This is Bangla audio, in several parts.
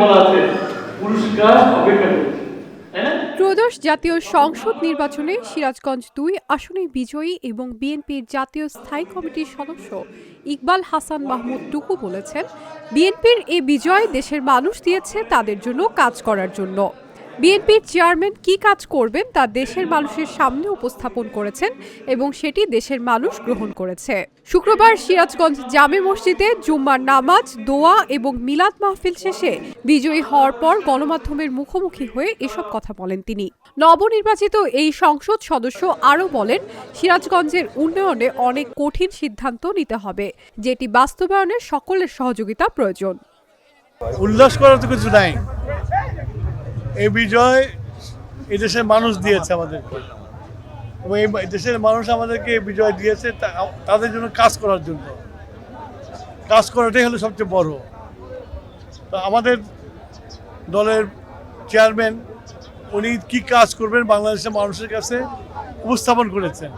বলা আছে পুরস্কার অপেক্ষা করছে। ত্রয়োদশ জাতীয় সংসদ নির্বাচনে সিরাজগঞ্জ ২ আসনে বিজয়ী এবং বিএনপির জাতীয় স্থায়ী কমিটির সদস্য ইকবাল হাসান মাহমুদ টুকু বলেছেন, বিএনপির এ বিজয় দেশের মানুষ দিয়েছে তাদের জন্য কাজ করার জন্য। বিএনপির চেয়ারম্যান কি কাজ করবেন তা দেশের মানুষের সামনে উপস্থাপন করেছেন এবং সেটি দেশের মানুষ গ্রহণ করেছে। শুক্রবার সিরাজগঞ্জ জামে মসজিদে জুম্মার নামাজ, দোয়া এবং মিলাদ মাহফিল শেষে বিজয়ী হওয়ার পর গণমাধ্যমের মুখোমুখি হয়ে এসব কথা বলেন তিনি। নবনির্বাচিত এই সংসদ সদস্য আরও বলেন, সিরাজগঞ্জের উন্নয়নে অনেক কঠিন সিদ্ধান্ত নিতে হবে, যেটি বাস্তবায়নে সকলের সহযোগিতা প্রয়োজন। উল্লাস করার তো কিছু নাই। এই বিজয় এই দেশের মানুষ দিয়েছে আমাদেরকে, এবং এই দেশের মানুষ আমাদেরকে এই বিজয় দিয়েছে তাদের জন্য কাজ করার জন্য। কাজ করাটাই হলো সবচেয়ে বড়। তো আমাদের দলের চেয়ারম্যান উনি কি কাজ করবেন বাংলাদেশের মানুষের কাছে উপস্থাপন করেছেন,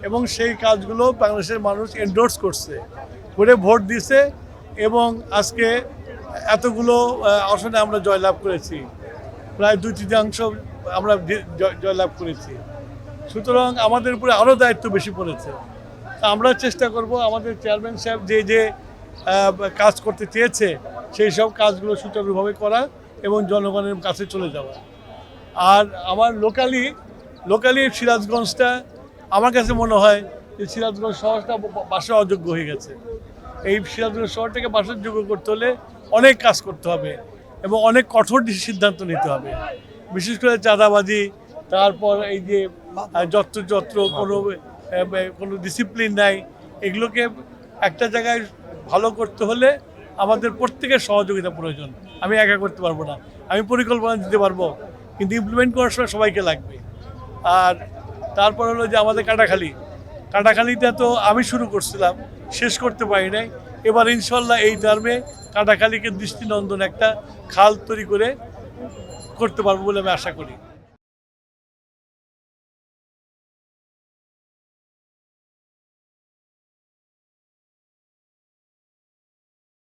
এবং সেই কাজগুলো বাংলাদেশের মানুষ এন্ডোর্স করছে, করে ভোট দিয়েছে, এবং আজকে এতগুলো আসনে আমরা জয়লাভ করেছি, প্রায় ২/৩ আমরা জয়লাভ করেছি। সুতরাং আমাদের উপরে আরও দায়িত্ব বেশি পড়েছে। আমরা চেষ্টা করব আমাদের চেয়ারম্যান সাহেব যে কাজ করতে চেয়েছে সেই সব কাজগুলো সুচারুভাবে করা এবং জনগণের কাছে চলে যাওয়া। আর আমার লোকালি সিরাজগঞ্জটা আমার কাছে মনে হয় যে সিরাজগঞ্জ শহরটা বাসা অযোগ্য হয়ে গেছে। এই সিরাজগঞ্জ শহরটাকে বাসার যোগ্য করতে হলে অনেক কাজ করতে হবে এবং অনেক কঠোর সিদ্ধান্ত নিতে হবে। বিশেষ করে চাঁদাবাজি, তারপর এই যে যত্র কোনো ডিসিপ্লিন নাই, এগুলোকে একটা জায়গায় ভালো করতে হলে আমাদের প্রত্যেকের সহযোগিতা প্রয়োজন। আমি একা করতে পারবো না। আমি পরিকল্পনা দিতে পারবো, কিন্তু ইমপ্লিমেন্ট করার সময় সবাইকে লাগবে। আর তারপর হলো যে আমাদের কাটাখালিটা তো আমি শুরু করছিলাম, শেষ করতে পারি নাই। এবার ইনশাল্লাহ এই টার্মে কাটাখালীকে দৃষ্টিনন্দন একটা খাল তৈরি করতে পারবো বলে আমি আশা করি।